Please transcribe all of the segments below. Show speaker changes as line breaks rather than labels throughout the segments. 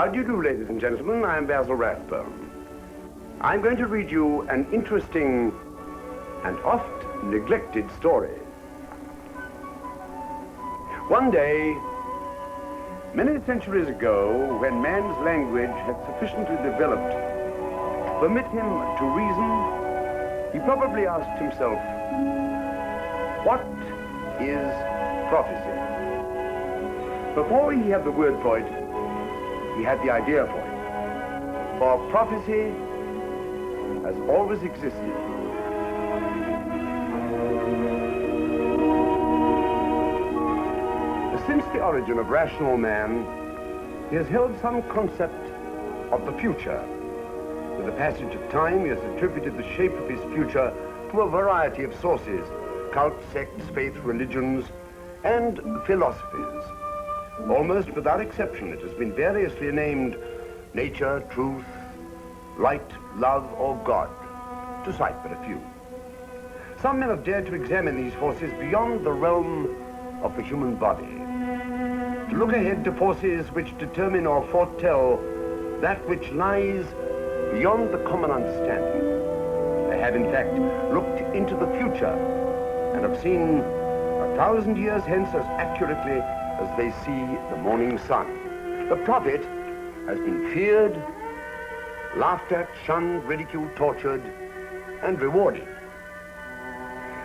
How do you do, ladies and gentlemen? I'm Basil Rathbone. I'm going to read you an interesting and oft neglected story. One day, many centuries ago, when man's language had sufficiently developed to permit him to reason, he probably asked himself, what is prophecy? Before he had the word for it, he had the idea for it. For prophecy has always existed. Since the origin of rational man, he has held some concept of the future. With the passage of time, he has attributed the shape of his future to a variety of sources: cults, sects, faith, religions, and philosophies. Almost without exception, it has been variously named nature, truth, light, love, or God, to cite but a few. Some men have dared to examine these forces beyond the realm of the human body, to look ahead to forces which determine or foretell that which lies beyond the common understanding. They have, in fact, looked into the future and have seen 1,000 years hence as accurately as they see the morning sun. The prophet has been feared, laughed at, shunned, ridiculed, tortured, and rewarded.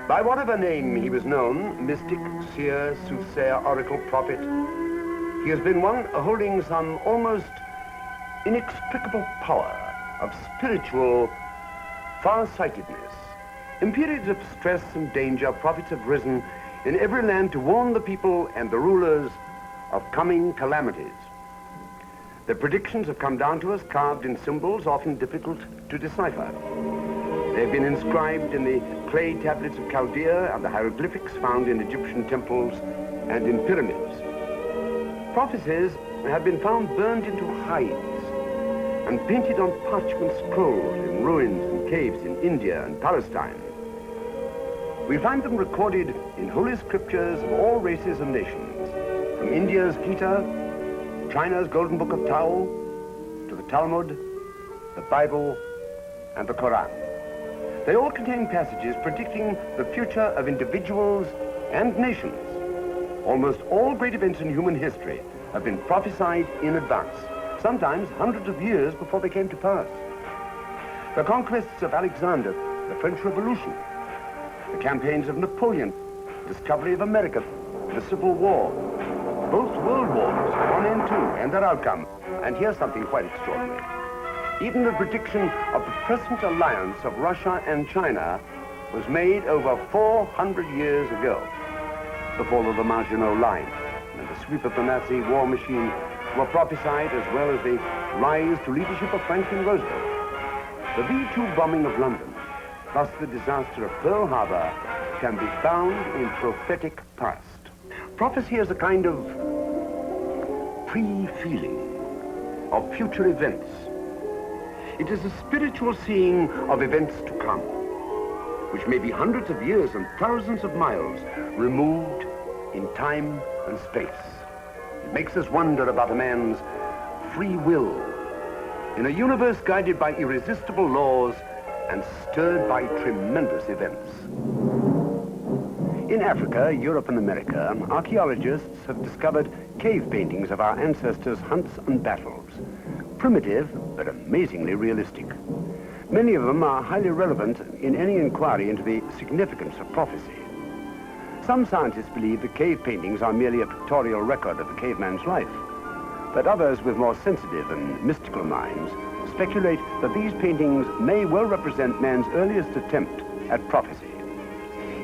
By whatever name he was known, mystic, seer, soothsayer, oracle, prophet, he has been one holding some almost inexplicable power of spiritual far-sightedness. In periods of stress and danger, prophets have risen in every land to warn the people and the rulers of coming calamities. Their predictions have come down to us carved in symbols often difficult to decipher. They've been inscribed in the clay tablets of Chaldea and the hieroglyphics found in Egyptian temples and in pyramids. Prophecies have been found burned into hides and painted on parchment scrolls in ruins and caves in India and Palestine. We find them recorded in holy scriptures of all races and nations, from India's Gita, China's Golden Book of Tao, to the Talmud, the Bible, and the Quran. They all contain passages predicting the future of individuals and nations. Almost all great events in human history have been prophesied in advance, sometimes hundreds of years before they came to pass. The conquests of Alexander, the French Revolution, the campaigns of Napoleon, the discovery of America, the Civil War, both world wars, one and two, and their outcome. And here's something quite extraordinary. Even the prediction of the present alliance of Russia and China was made over 400 years ago. The fall of the Maginot Line and the sweep of the Nazi war machine were prophesied, as well as the rise to leadership of Franklin Roosevelt. The V-2 bombing of London, plus the disaster of Pearl Harbor, can be found in prophetic past. Prophecy is a kind of pre-feeling of future events. It is a spiritual seeing of events to come, which may be hundreds of years and thousands of miles removed in time and space. It makes us wonder about a man's free will in a universe guided by irresistible laws and stirred by tremendous events. In Africa, Europe, and America, archaeologists have discovered cave paintings of our ancestors' hunts and battles. Primitive, but amazingly realistic. Many of them are highly relevant in any inquiry into the significance of prophecy. Some scientists believe the cave paintings are merely a pictorial record of the caveman's life, but others with more sensitive and mystical minds speculate that these paintings may well represent man's earliest attempt at prophecy.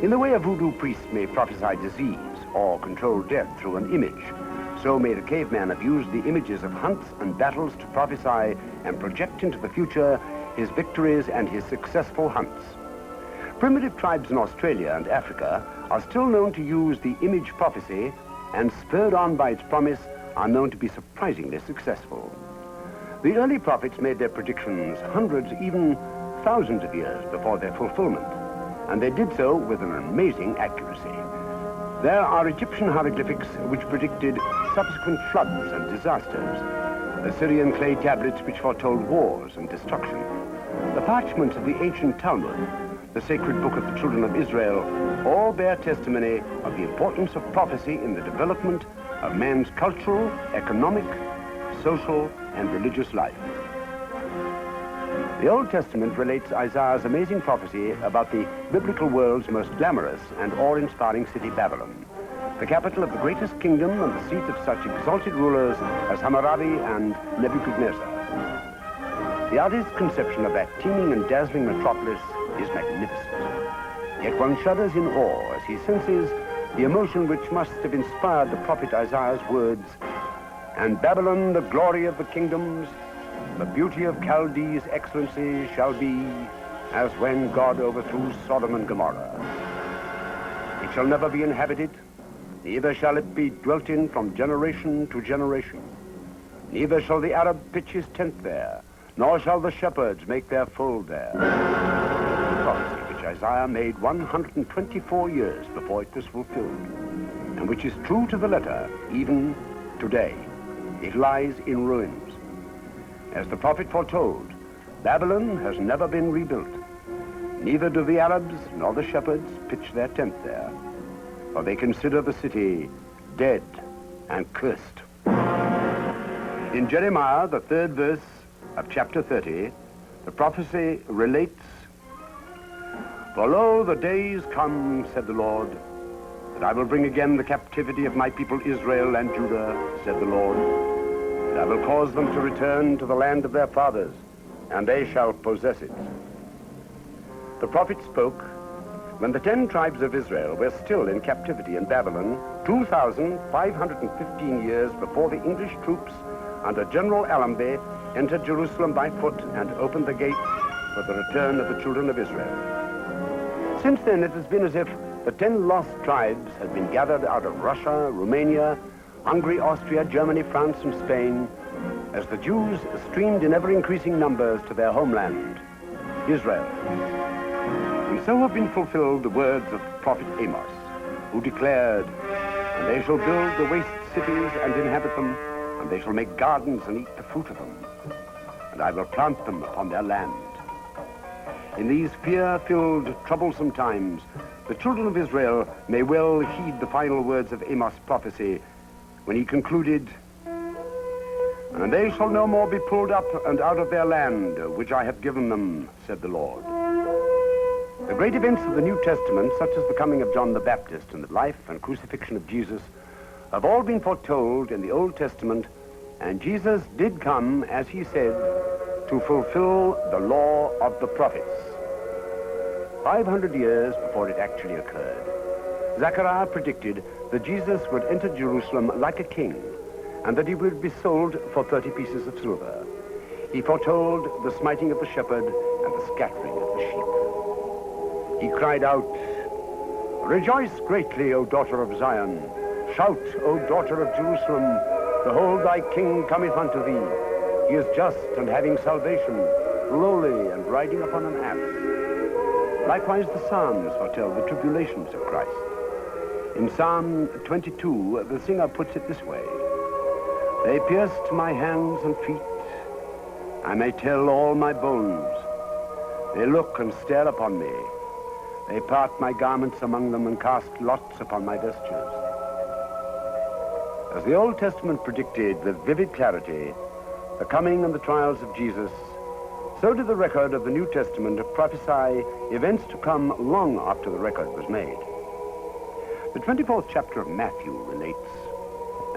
In the way a voodoo priest may prophesy disease or control death through an image, so may the caveman have used the images of hunts and battles to prophesy and project into the future his victories and his successful hunts. Primitive tribes in Australia and Africa are still known to use the image prophecy, and spurred on by its promise, are known to be surprisingly successful. The early prophets made their predictions hundreds, even thousands of years before their fulfillment, and they did so with an amazing accuracy. There are Egyptian hieroglyphics which predicted subsequent floods and disasters. the Syrian clay tablets which foretold wars and destruction, the parchments of the ancient Talmud, the sacred book of the children of Israel, all bear testimony of the importance of prophecy in the development of man's cultural, economic, social, and religious life. The Old Testament relates Isaiah's amazing prophecy about the biblical world's most glamorous and awe-inspiring city, Babylon, the capital of the greatest kingdom and the seat of such exalted rulers as Hammurabi and Nebuchadnezzar. The artist's conception of that teeming and dazzling metropolis is magnificent. Yet one shudders in awe as he senses the emotion which must have inspired the prophet Isaiah's words, "And Babylon, the glory of the kingdoms, the beauty of Chaldee's excellency shall be as when God overthrew Sodom and Gomorrah. It shall never be inhabited, neither shall it be dwelt in from generation to generation. Neither shall the Arab pitch his tent there, nor shall the shepherds make their fold there." A prophecy which Isaiah made 124 years before it was fulfilled, and which is true to the letter even today. It lies in ruins. As the prophet foretold, Babylon has never been rebuilt. Neither do the Arabs nor the shepherds pitch their tent there, for they consider the city dead and cursed. In Jeremiah, the 3rd verse of chapter 30, the prophecy relates, "For lo, the days come, said the Lord, that I will bring again the captivity of my people Israel and Judah, said the Lord. And I will cause them to return to the land of their fathers, and they shall possess it." The prophet spoke when the 10 tribes of Israel were still in captivity in Babylon, 2,515 years before the English troops under General Allenby entered Jerusalem by foot and opened the gates for the return of the children of Israel. Since then, it has been as if the 10 lost tribes had been gathered out of Russia, Romania, Hungary, Austria, Germany, France, and Spain, as the Jews streamed in ever-increasing numbers to their homeland, Israel. And so have been fulfilled the words of prophet Amos, who declared, "And they shall build the waste cities and inhabit them, and they shall make gardens and eat the fruit of them, and I will plant them upon their land." In these fear-filled, troublesome times, the children of Israel may well heed the final words of Amos' prophecy when he concluded, "And they shall no more be pulled up and out of their land, which I have given them, said the Lord." The great events of the New Testament, such as the coming of John the Baptist and the life and crucifixion of Jesus, have all been foretold in the Old Testament, and Jesus did come, as he said, to fulfill the law of the prophets. 500 years before it actually occurred, Zechariah predicted that Jesus would enter Jerusalem like a king, and that he would be sold for 30 pieces of silver. He foretold the smiting of the shepherd and the scattering of the sheep. He cried out, "Rejoice greatly, O daughter of Zion. Shout, O daughter of Jerusalem. Behold, thy king cometh unto thee. He is just and having salvation, lowly and riding upon an ass." Likewise the Psalms foretell the tribulations of Christ. In Psalm 22, the singer puts it this way, "They pierced my hands and feet. I may tell all my bones. They look and stare upon me. They part my garments among them and cast lots upon my vestures." As the Old Testament predicted with vivid clarity the coming and the trials of Jesus, so did the record of the New Testament prophesy events to come long after the record was made. The 24th chapter of Matthew relates,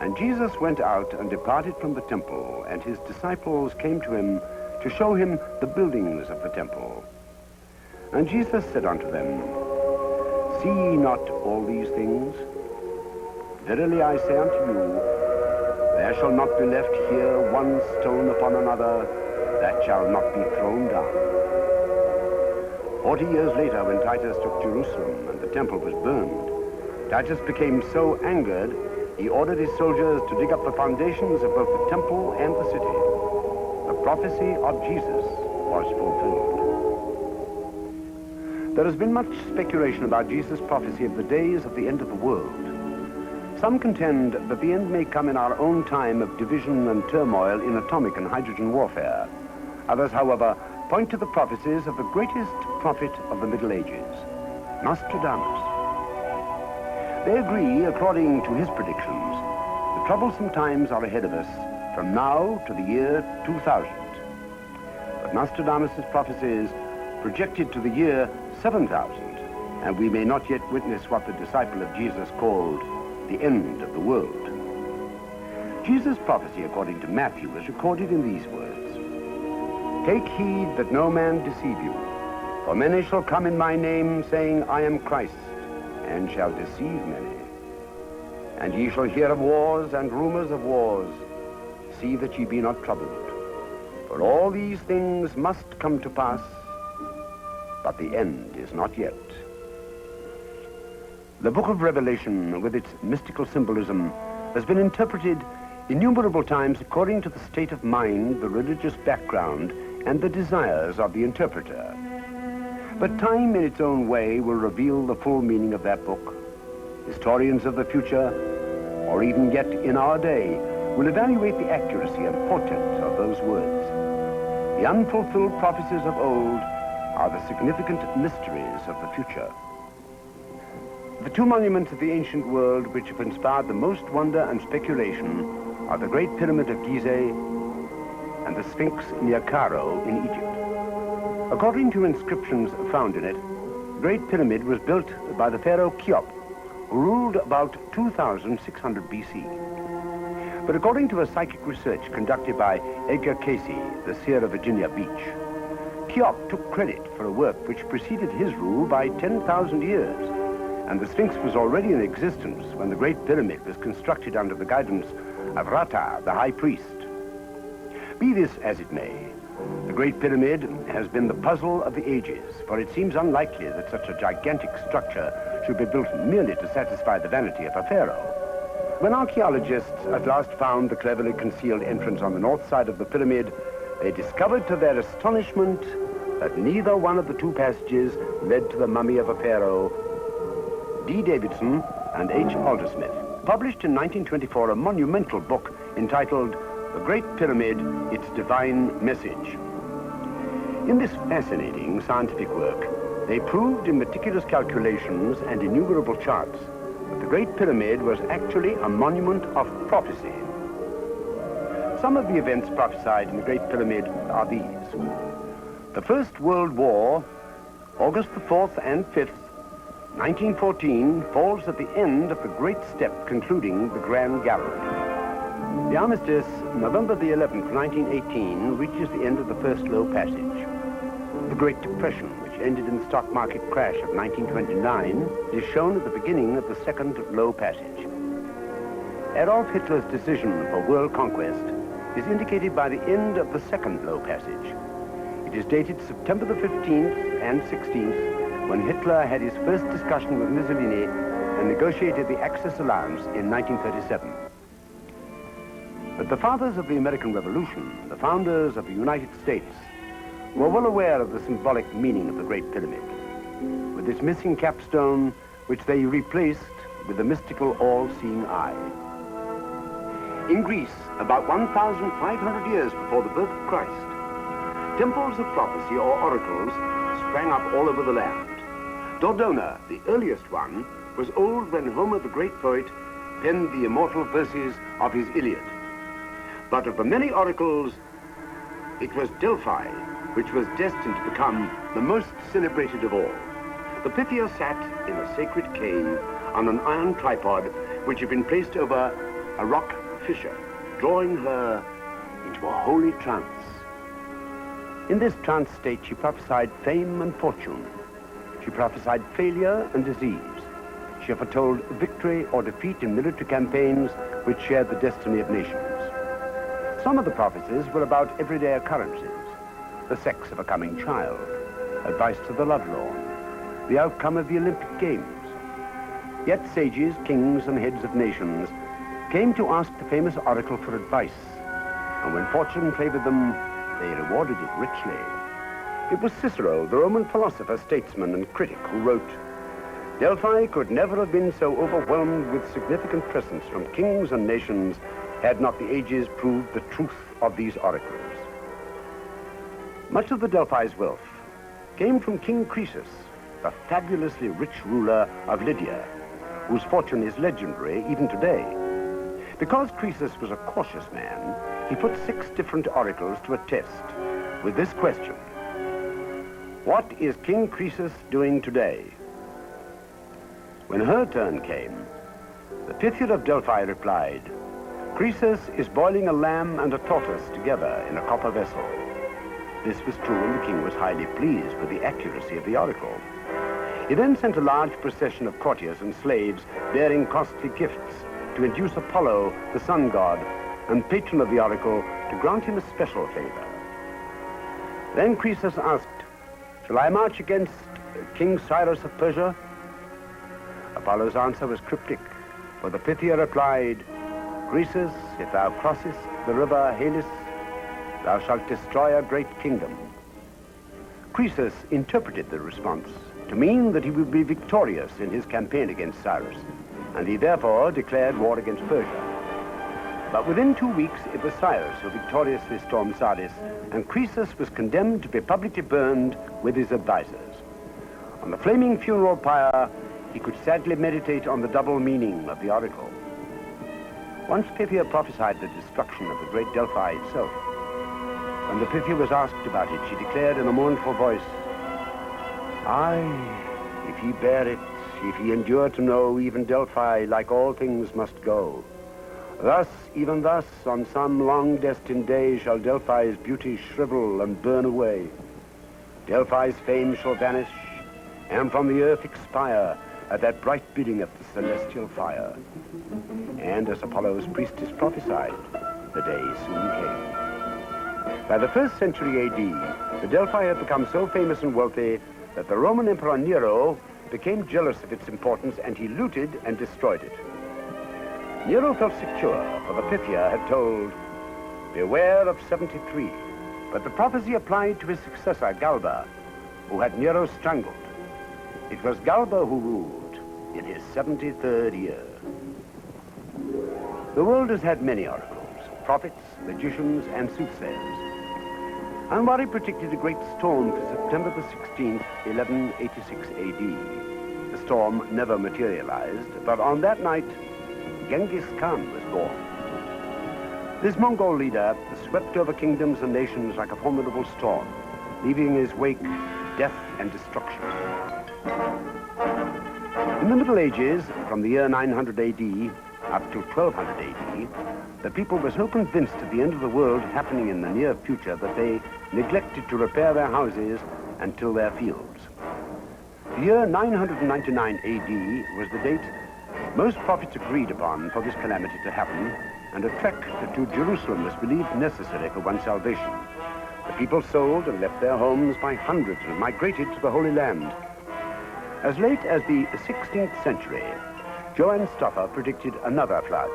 "And Jesus went out and departed from the temple, and his disciples came to him to show him the buildings of the temple. And Jesus said unto them, See ye not all these things? Verily I say unto you, there shall not be left here one stone upon another that shall not be thrown down." 40 years later, when Titus took Jerusalem and the temple was burned, Titus became so angered, he ordered his soldiers to dig up the foundations of both the temple and the city. The prophecy of Jesus was fulfilled. There has been much speculation about Jesus' prophecy of the days of the end of the world. Some contend that the end may come in our own time of division and turmoil in atomic and hydrogen warfare. Others, however, point to the prophecies of the greatest prophet of the Middle Ages, Nostradamus. They agree, according to his predictions, the troublesome times are ahead of us from now to the year 2000. But Nostradamus' prophecies projected to the year 7000, and we may not yet witness what the disciple of Jesus called the end of the world. Jesus' prophecy, according to Matthew, is recorded in these words: "Take heed that no man deceive you, for many shall come in my name, saying, I am Christ, and shall deceive many. And ye shall hear of wars and rumors of wars. See that ye be not troubled. For all these things must come to pass, but the end is not yet." The book of Revelation, with its mystical symbolism, has been interpreted innumerable times according to the state of mind, the religious background, and the desires of the interpreter. But time in its own way will reveal the full meaning of that book. Historians of the future, or even yet in our day, will evaluate the accuracy and portent of those words. The unfulfilled prophecies of old are the significant mysteries of the future. The two monuments of the ancient world which have inspired the most wonder and speculation are the Great Pyramid of Gizeh and the Sphinx near Cairo in Egypt. According to inscriptions found in it, the Great Pyramid was built by the pharaoh Cheops, who ruled about 2600 BC. But according to a psychic research conducted by Edgar Casey, the seer of Virginia Beach, Cheops took credit for a work which preceded his rule by 10,000 years, and the Sphinx was already in existence when the Great Pyramid was constructed under the guidance of Rata, the high priest. Be this as it may, the Great Pyramid has been the puzzle of the ages, for it seems unlikely that such a gigantic structure should be built merely to satisfy the vanity of a pharaoh. When archaeologists at last found the cleverly concealed entrance on the north side of the pyramid, they discovered to their astonishment that neither one of the two passages led to the mummy of a pharaoh. D. Davidson and H. Aldersmith published in 1924 a monumental book entitled The Great Pyramid, Its Divine Message. In this fascinating scientific work, they proved in meticulous calculations and innumerable charts that the Great Pyramid was actually a monument of prophecy. Some of the events prophesied in the Great Pyramid are these. The First World War, August the 4th and 5th, 1914, falls at the end of the great step concluding the Grand Gallery. The armistice, November the 11th, 1918, reaches the end of the first low passage. The Great Depression, which ended in the stock market crash of 1929, is shown at the beginning of the second low passage. Adolf Hitler's decision for world conquest is indicated by the end of the second low passage. It is dated September the 15th and 16th, when Hitler had his first discussion with Mussolini and negotiated the Axis Alliance in 1937. But the fathers of the American Revolution, the founders of the United States, were well aware of the symbolic meaning of the Great Pyramid, with its missing capstone, which they replaced with the mystical all-seeing eye. In Greece, about 1,500 years before the birth of Christ, temples of prophecy or oracles sprang up all over the land. Dodona, the earliest one, was old when Homer, the great poet, penned the immortal verses of his Iliad. But of the many oracles, it was Delphi which was destined to become the most celebrated of all. The Pythia sat in a sacred cave on an iron tripod which had been placed over a rock fissure, drawing her into a holy trance. In this trance state, she prophesied fame and fortune. She prophesied failure and disease. She foretold victory or defeat in military campaigns which shared the destiny of nations. Some of the prophecies were about everyday occurrences: the sex of a coming child, advice to the lovelorn, the outcome of the Olympic Games. Yet sages, kings, and heads of nations came to ask the famous oracle for advice, and when fortune favored them, they rewarded it richly. It was Cicero, the Roman philosopher, statesman, and critic, who wrote, Delphi could never have been so overwhelmed with significant presents from kings and nations had not the ages proved the truth of these oracles. Much of the Delphi's wealth came from King Croesus, the fabulously rich ruler of Lydia, whose fortune is legendary even today. Because Croesus was a cautious man, he put 6 different oracles to a test with this question: what is King Croesus doing today? When her turn came, the Pythia of Delphi replied, Croesus is boiling a lamb and a tortoise together in a copper vessel. This was true, and the king was highly pleased with the accuracy of the oracle. He then sent a large procession of courtiers and slaves bearing costly gifts to induce Apollo, the sun god and patron of the oracle, to grant him a special favor. Then Croesus asked, shall I march against King Cyrus of Persia? Apollo's answer was cryptic, for the Pythia replied, Croesus, if thou crossest the river Halys, thou shalt destroy a great kingdom. Croesus interpreted the response to mean that he would be victorious in his campaign against Cyrus, and he therefore declared war against Persia. But within 2 weeks, it was Cyrus who victoriously stormed Sardis, and Croesus was condemned to be publicly burned with his advisors. On the flaming funeral pyre, he could sadly meditate on the double meaning of the oracle. Once Pythia prophesied the destruction of the great Delphi itself. When the Pythia was asked about it, she declared in a mournful voice, aye, if he bear it, if he endure to know, even Delphi, like all things, must go. Thus, even thus, on some long destined day, shall Delphi's beauty shrivel and burn away. Delphi's fame shall vanish, and from the earth expire, at that bright bidding of the celestial fire. And as Apollo's priestess prophesied, the day soon came. By the 1st century AD, the Delphi had become so famous and wealthy that the Roman Emperor Nero became jealous of its importance, and he looted and destroyed it. Nero felt secure, for the Pythia had told, beware of 73, but the prophecy applied to his successor, Galba, who had Nero strangled. It was Galba who ruled in his 73rd year. The world has had many oracles, prophets, magicians, and soothsayers. Anwari predicted a great storm for September the 16th, 1186 AD. The storm never materialized, but on that night, Genghis Khan was born. This Mongol leader swept over kingdoms and nations like a formidable storm, leaving in his wake death and destruction. In the Middle Ages, from the year 900 AD up to 1200 AD, the people were so convinced of the end of the world happening in the near future that they neglected to repair their houses and till their fields. The year 999 AD was the date most prophets agreed upon for this calamity to happen, and a trek to Jerusalem was believed necessary for one's salvation. The people sold and left their homes by hundreds and migrated to the Holy Land. As late as the 16th century, Johann Stoffer predicted another flood,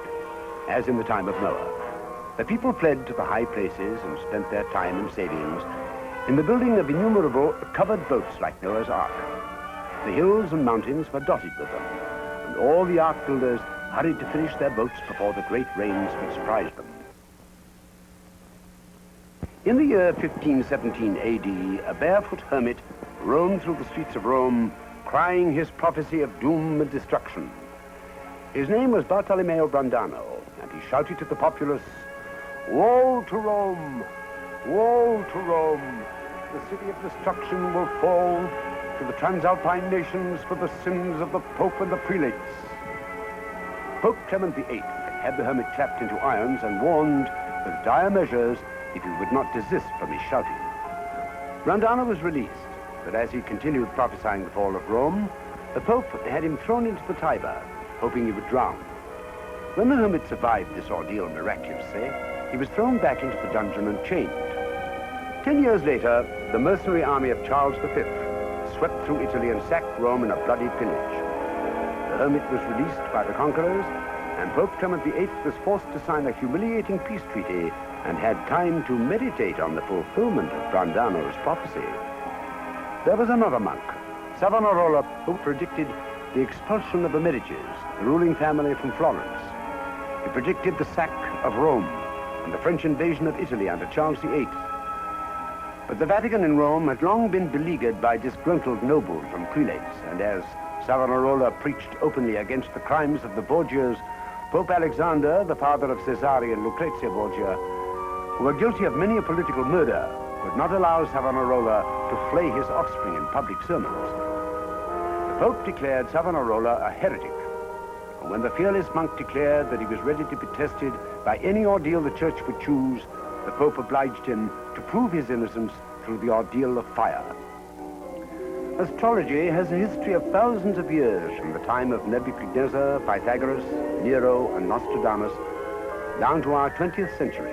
as in the time of Noah. The people fled to the high places and spent their time and savings in the building of innumerable covered boats like Noah's Ark. The hills and mountains were dotted with them, and all the ark builders hurried to finish their boats before the great rains would surprise them. In the year 1517 AD, a barefoot hermit roamed through the streets of Rome, crying his prophecy of doom and destruction. His name was Bartolomeo Brandano, and he shouted to the populace, woe to Rome! Woe to Rome! The city of destruction will fall to the Transalpine nations for the sins of the Pope and the prelates. Pope Clement VIII had the hermit clapped into irons and warned with dire measures if he would not desist from his shouting. Brandano was released, but as he continued prophesying the fall of Rome, the Pope had him thrown into the Tiber, hoping he would drown. When the hermit survived this ordeal miraculously, he was thrown back into the dungeon and chained. 10 years later, the mercenary army of Charles V swept through Italy and sacked Rome in a bloody pillage. The hermit was released by the conquerors, and Pope Clement VIII was forced to sign a humiliating peace treaty and had time to meditate on the fulfillment of Brandano's prophecy. There was another monk, Savonarola, who predicted the expulsion of the Medicis, the ruling family from Florence. He predicted the sack of Rome and the French invasion of Italy under Charles VIII. But the Vatican and Rome had long been beleaguered by disgruntled nobles and prelates, and as Savonarola preached openly against the crimes of the Borgias, Pope Alexander, the father of Cesare and Lucrezia Borgia, who were guilty of many a political murder, would not allow Savonarola to flay his offspring in public sermons. The Pope declared Savonarola a heretic, and when the fearless monk declared that he was ready to be tested by any ordeal the church would choose, the Pope obliged him to prove his innocence through the ordeal of fire. Astrology has a history of thousands of years, from the time of Nebuchadnezzar, Pythagoras, Nero, and Nostradamus, down to our 20th century.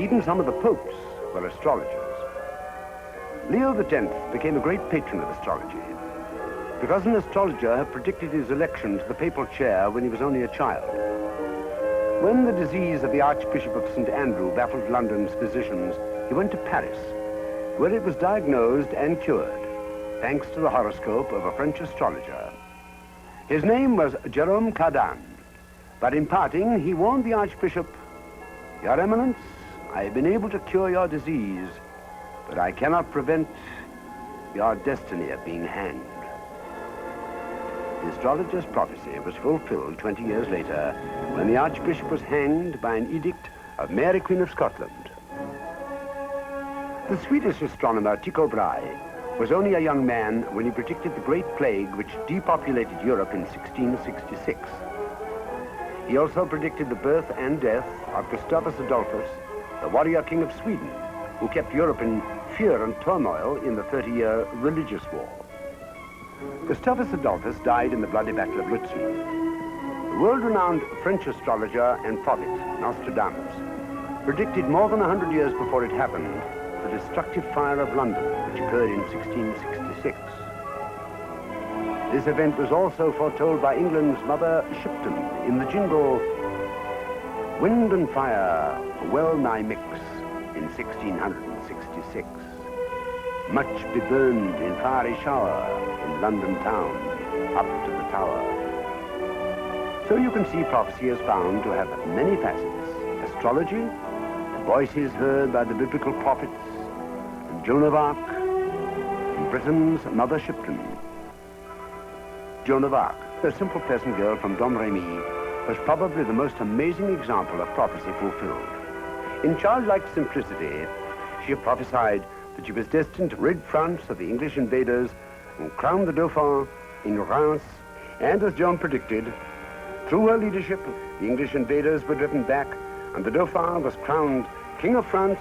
Even some of the popes were astrologers. Leo X became a great patron of astrology, because an astrologer had predicted his election to the papal chair when he was only a child. When the disease of the Archbishop of St. Andrew baffled London's physicians, he went to Paris, where it was diagnosed and cured, thanks to the horoscope of a French astrologer. His name was Jerome Cardan, but in parting, he warned the Archbishop, "Your Eminence, I have been able to cure your disease, but I cannot prevent your destiny of being hanged." The astrologer's prophecy was fulfilled 20 years later, when the Archbishop was hanged by an edict of Mary Queen of Scotland. The Swedish astronomer Tycho Brahe was only a young man when he predicted the Great Plague which depopulated Europe in 1666. He also predicted the birth and death of Gustavus Adolphus, the warrior king of Sweden, who kept Europe in fear and turmoil in the 30-year religious war. Gustavus Adolphus died in the bloody Battle of Lutzen. The world-renowned French astrologer and prophet, Nostradamus, predicted more than 100 years before it happened the destructive fire of London, which occurred in 1666. This event was also foretold by England's Mother Shipton in the jingle, "Wind and fire well nigh mix" in 1666. Much be burned in fiery shower in London town, up to the tower. So you can see prophecy is found to have many facets. Astrology, the voices heard by the biblical prophets, and Joan of Arc, and Britain's Mother Shipton. Joan of Arc, a simple peasant girl from Domremy, was probably the most amazing example of prophecy fulfilled. In childlike simplicity, she prophesied that she was destined to rid France of the English invaders and crown the Dauphin in Reims, and as Joan predicted, through her leadership, the English invaders were driven back, and the Dauphin was crowned King of France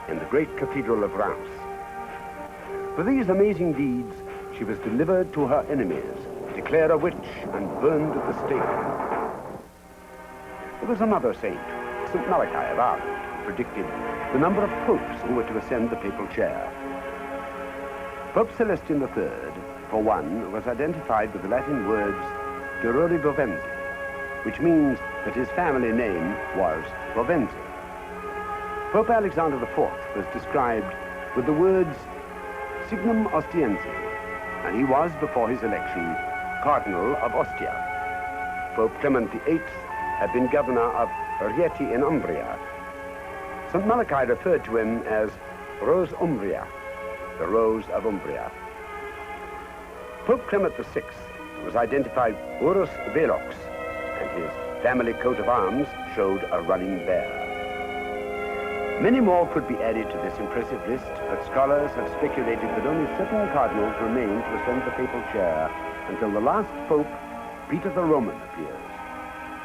in the great cathedral of Reims. For these amazing deeds, she was delivered to her enemies, declared a witch, and burned at the stake. There was another saint, St. Malachi of Ireland, who predicted the number of popes who were to ascend the papal chair. Pope Celestine III, for one, was identified with the Latin words Durori Bovensi, which means that his family name was Bovensi. Pope Alexander IV was described with the words Signum Ostiensi, and he was, before his election, Cardinal of Ostia. Pope Clement VIII had been governor of Rieti in Umbria. St. Malachi referred to him as Rose Umbria, the Rose of Umbria. Pope Clement VI was identified Urus Velox, and his family coat of arms showed a running bear. Many more could be added to this impressive list, but scholars have speculated that only 7 cardinals remain to ascend the papal chair until the last pope, Peter the Roman, appears.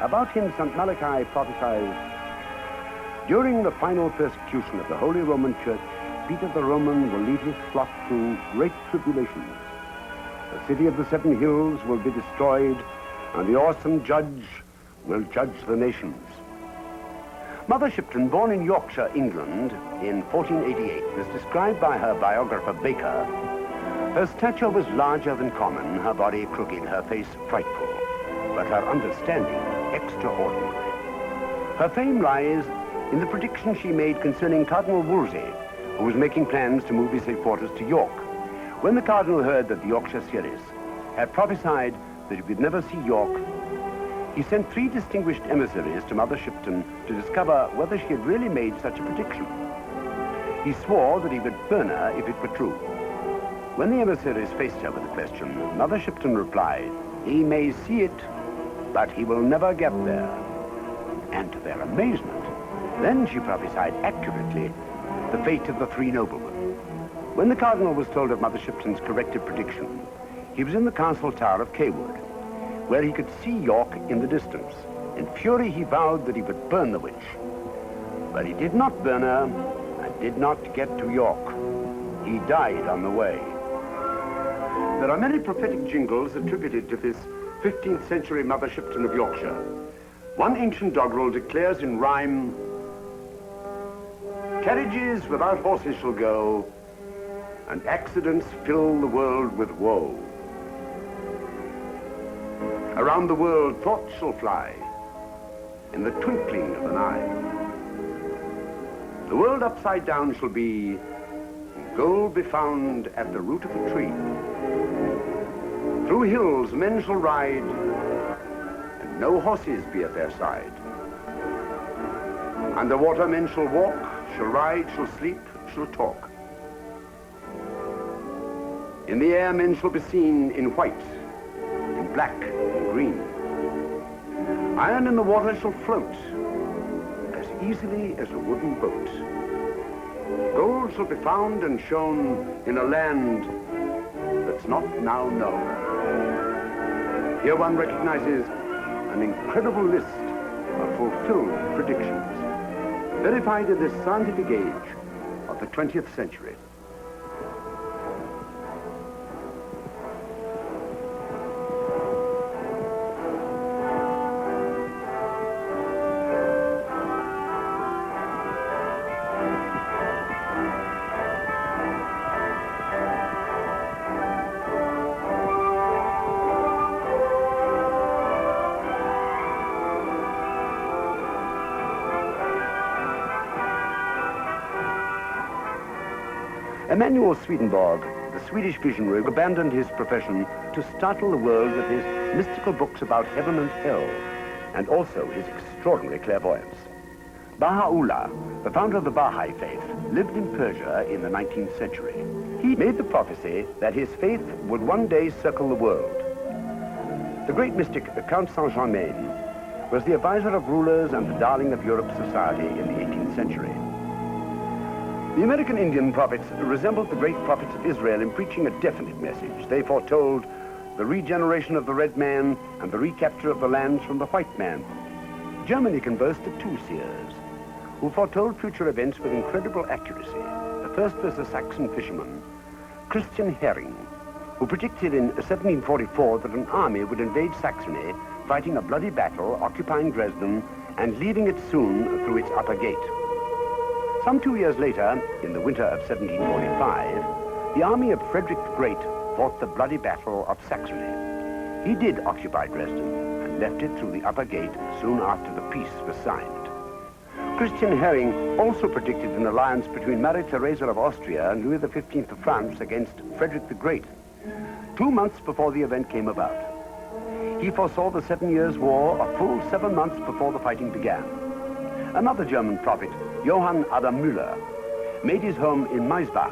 About him, St. Malachi prophesies, "During the final persecution of the Holy Roman Church, Peter the Roman will lead his flock through great tribulations. The city of the 7 hills will be destroyed, and the awesome judge will judge the nations." Mother Shipton, born in Yorkshire, England, in 1488, was described by her biographer Baker. Her stature was larger than common, her body crooked, her face frightful, but her understanding extraordinary. Her fame lies in the prediction she made concerning Cardinal Wolsey, who was making plans to move his headquarters to York. When the Cardinal heard that the Yorkshire Series had prophesied that he would never see York, he sent 3 distinguished emissaries to Mother Shipton to discover whether she had really made such a prediction. He swore that he would burn her if it were true. When the emissaries faced her with the question, Mother Shipton replied, "He may see it, but he will never get there." And to their amazement, then she prophesied accurately the fate of the 3 noblemen. When the Cardinal was told of Mother Shipton's corrected prediction, he was in the castle tower of Cawood, where he could see York in the distance. In fury, he vowed that he would burn the witch. But he did not burn her and did not get to York. He died on the way. There are many prophetic jingles attributed to this 15th century Mother Shipton of Yorkshire. One ancient doggerel declares in rhyme, "Carriages without horses shall go, and accidents fill the world with woe. Around the world thoughts shall fly, in the twinkling of an eye. The world upside down shall be, and gold be found at the root of a tree. Through hills men shall ride, and no horses be at their side. Underwater men shall walk, shall ride, shall sleep, shall talk. In the air men shall be seen in white, in black and green. Iron in the water shall float as easily as a wooden boat. Gold shall be found and shown in a land that's not now known." Here one recognizes an incredible list of fulfilled predictions, verified in this scientific age of the 20th century. Emanuel Swedenborg, the Swedish visionary, abandoned his profession to startle the world with his mystical books about heaven and hell, and also his extraordinary clairvoyance. Baha'u'llah, the founder of the Baha'i faith, lived in Persia in the 19th century. He made the prophecy that his faith would one day circle the world. The great mystic Count Saint-Germain was the advisor of rulers and the darling of Europe's society in the 18th century. The American Indian prophets resembled the great prophets of Israel in preaching a definite message. They foretold the regeneration of the red man and the recapture of the lands from the white man. Germany can boast of 2 seers who foretold future events with incredible accuracy. The first was a Saxon fisherman, Christian Herring, who predicted in 1744 that an army would invade Saxony, fighting a bloody battle, occupying Dresden, and leaving it soon through its upper gate. Some 2 years later, in the winter of 1745, the army of Frederick the Great fought the bloody battle of Saxony. He did occupy Dresden and left it through the upper gate soon after the peace was signed. Christian Herring also predicted an alliance between Maria Theresa of Austria and Louis XV of France against Frederick the Great, 2 months before the event came about. He foresaw the 7 Years' War a full 7 months before the fighting began. Another German prophet, Johann Adam Müller, made his home in Maisbach,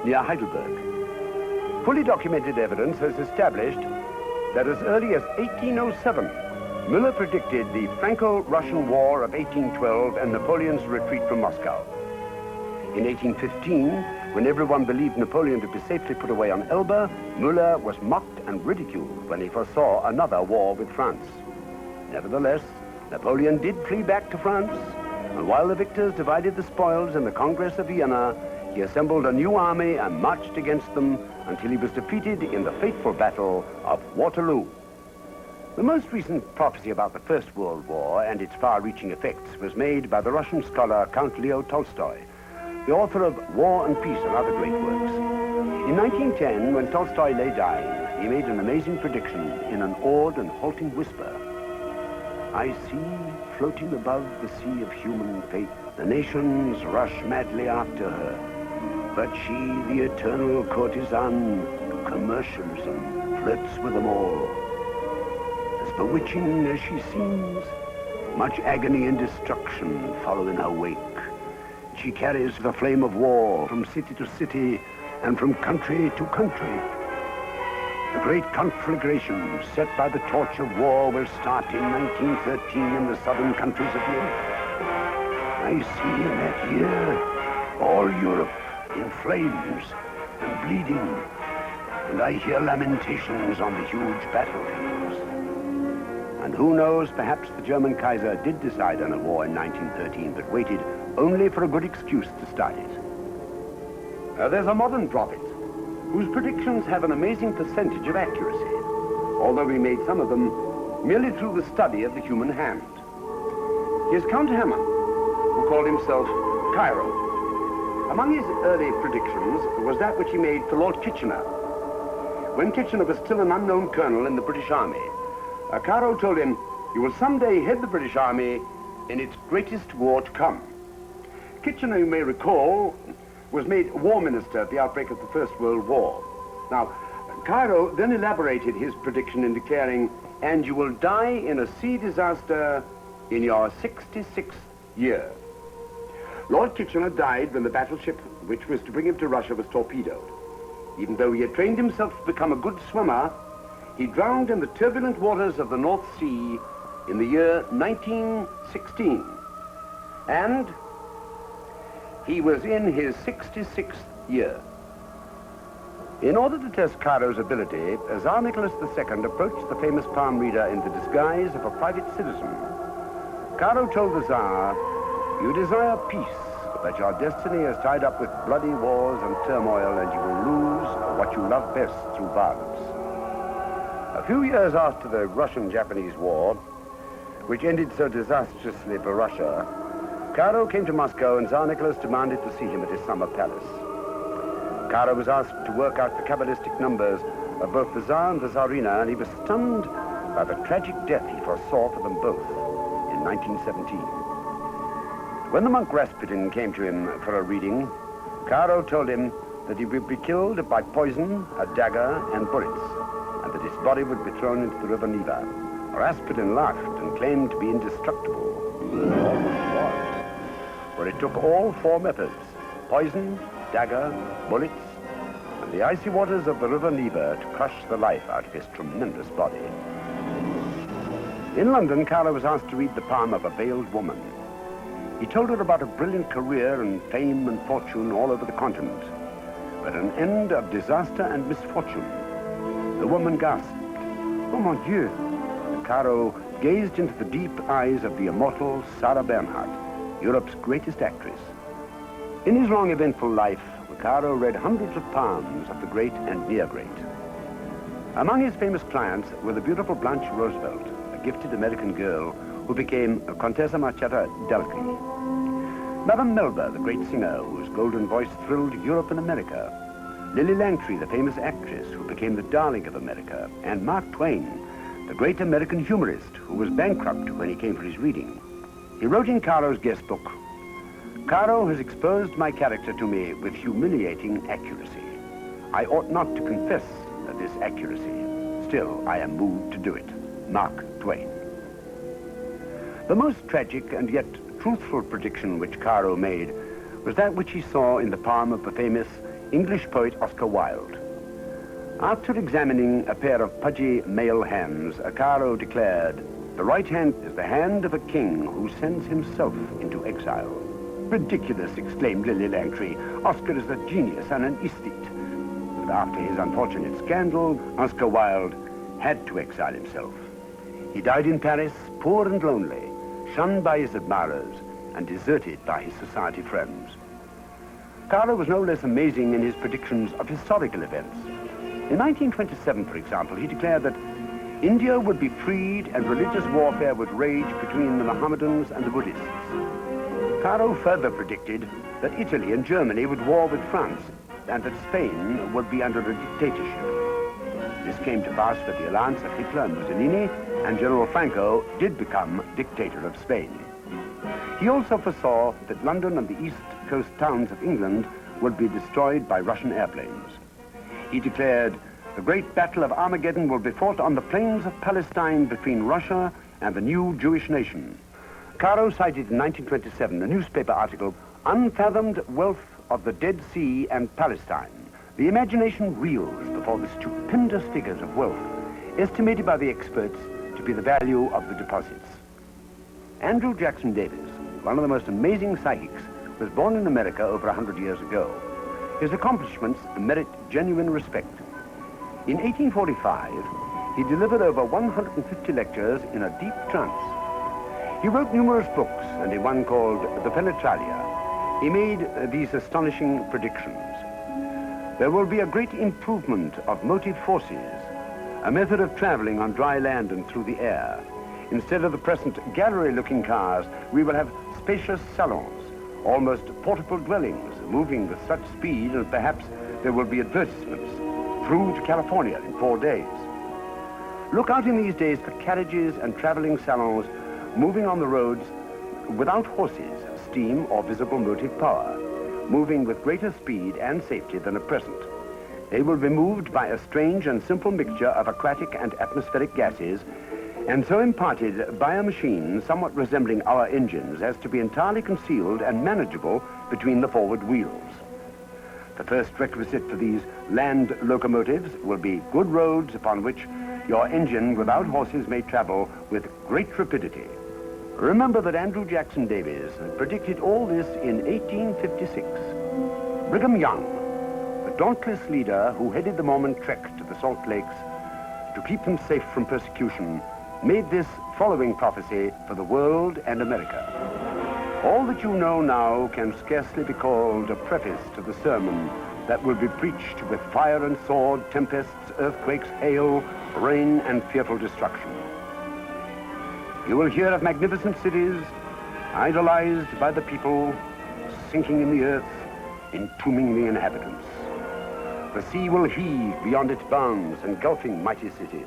near Heidelberg. Fully documented evidence has established that as early as 1807, Müller predicted the Franco-Russian War of 1812 and Napoleon's retreat from Moscow. In 1815, when everyone believed Napoleon to be safely put away on Elba, Müller was mocked and ridiculed when he foresaw another war with France. Nevertheless, Napoleon did flee back to France, and while the victors divided the spoils in the Congress of Vienna, he assembled a new army and marched against them until he was defeated in the fateful battle of Waterloo. The most recent prophecy about the First World War and its far-reaching effects was made by the Russian scholar Count Leo Tolstoy, the author of War and Peace and other great works. In 1910, when Tolstoy lay dying, he made an amazing prediction in an awed and halting whisper. "I see, floating above the sea of human fate, the nations rush madly after her. But she, the eternal courtesan, commercialism, flirts with them all. bewitching as she seems, much agony and destruction follow in her wake. She carries the flame of war from city to city and from country to country. The great conflagration set by the torch of war will start in 1913 in the southern countries of Europe. I see in that year all Europe in flames and bleeding, and I hear lamentations on the huge battlefields. And who knows, perhaps the German Kaiser did decide on a war in 1913, but waited only for a good excuse to start it. There's a modern prophet whose predictions have an amazing percentage of accuracy, although he made some of them merely through the study of the human hand. He is Count Hamann, who called himself Cairo. Among his early predictions was that which he made for Lord Kitchener. When Kitchener was still an unknown colonel in the British Army, Cairo told him, "You will someday head the British Army in its greatest war to come." Kitchener, you may recall, was made war minister at the outbreak of the First World War. Now, Cairo then elaborated his prediction in declaring, "And you will die in a sea disaster in your 66th year." Lord Kitchener died when the battleship which was to bring him to Russia was torpedoed. Even though he had trained himself to become a good swimmer, he drowned in the turbulent waters of the North Sea in the year 1916. And he was in his 66th year. In order to test Cairo's ability, Tsar Nicholas II approached the famous palm reader in the disguise of a private citizen. Cairo told the Tsar, "You desire peace, but your destiny is tied up with bloody wars and turmoil, and you will lose what you love best through violence." A few years after the Russian-Japanese War, which ended so disastrously for Russia, Cairo came to Moscow and Tsar Nicholas demanded to see him at his summer palace. Cairo was asked to work out the Kabbalistic numbers of both the Tsar and the Tsarina, and he was stunned by the tragic death he foresaw for them both in 1917. When the monk Rasputin came to him for a reading, Cairo told him that he would be killed by poison, a dagger, and bullets, and that his body would be thrown into the river Neva. Rasputin laughed and claimed to be indestructible. He almost was, for it took all four methods: poison, dagger, bullets, and the icy waters of the river Neva to crush the life out of his tremendous body. In London, Cairo was asked to read the palm of a veiled woman. He told her about a brilliant career and fame and fortune all over the continent, but an end of disaster and misfortune. The woman gasped, "Oh, mon Dieu!" Cairo gazed into the deep eyes of the immortal Sarah Bernhardt, Europe's greatest actress. In his long, eventful life, Cairo read hundreds of palms of the great and near great. Among his famous clients were the beautiful Blanche Roosevelt, a gifted American girl who became Contessa Marchetta d'Alcri. Madame Melba, the great singer whose golden voice thrilled Europe and America. Lily Langtry, the famous actress who became the darling of America. And Mark Twain, the great American humorist who was bankrupt when he came for his reading. He wrote in Cairo's guest book, "Cairo has exposed my character to me with humiliating accuracy. I ought not to confess this accuracy. Still, I am moved to do it." Mark Twain. The most tragic and yet truthful prediction which Cairo made was that which he saw in the palm of the famous English poet Oscar Wilde. After examining a pair of pudgy male hands, Cairo declared, "The right hand is the hand of a king who sends himself into exile." "Ridiculous," exclaimed Lily Langtry. "Oscar is a genius and an aesthete." But after his unfortunate scandal, Oscar Wilde had to exile himself. He died in Paris, poor and lonely, shunned by his admirers and deserted by his society friends. Cairo was no less amazing in his predictions of historical events. In 1927, for example, he declared that India would be freed and religious warfare would rage between the Mohammedans and the Buddhists. Cairo further predicted that Italy and Germany would war with France and that Spain would be under a dictatorship. This came to pass with the alliance of Hitler and Mussolini, and General Franco did become dictator of Spain. He also foresaw that London and the east coast towns of England would be destroyed by Russian airplanes. He declared The great battle of Armageddon will be fought on the plains of Palestine between Russia and the new Jewish nation. Caro cited in 1927 a newspaper article, Unfathomed Wealth of the Dead Sea and Palestine. The imagination reels before the stupendous figures of wealth, estimated by the experts to be the value of the deposits. Andrew Jackson Davis, one of the most amazing psychics, was born in America over 100 years ago. His accomplishments merit genuine respect. In 1845, he delivered over 150 lectures in a deep trance. He wrote numerous books, and in one called The Penetralia, he made these astonishing predictions. There will be a great improvement of motive forces, a method of traveling on dry land and through the air. Instead of the present gallery-looking cars, we will have spacious salons, almost portable dwellings, moving with such speed, and perhaps there will be advertisements through to California in 4 days. Look out in these days for carriages and traveling salons moving on the roads without horses, steam, or visible motive power, moving with greater speed and safety than at present. They will be moved by a strange and simple mixture of aquatic and atmospheric gases, and so imparted by a machine somewhat resembling our engines as to be entirely concealed and manageable between the forward wheels. The first requisite for these land locomotives will be good roads upon which your engine without horses may travel with great rapidity. Remember that Andrew Jackson Davis predicted all this in 1856. Brigham Young, the dauntless leader who headed the Mormon trek to the Salt Lakes to keep them safe from persecution, made this following prophecy for the world and America. All that you know now can scarcely be called a preface to the sermon that will be preached with fire and sword, tempests, earthquakes, hail, rain, and fearful destruction. You will hear of magnificent cities, idolized by the people, sinking in the earth, entombing the inhabitants. The sea will heave beyond its bounds, engulfing mighty cities.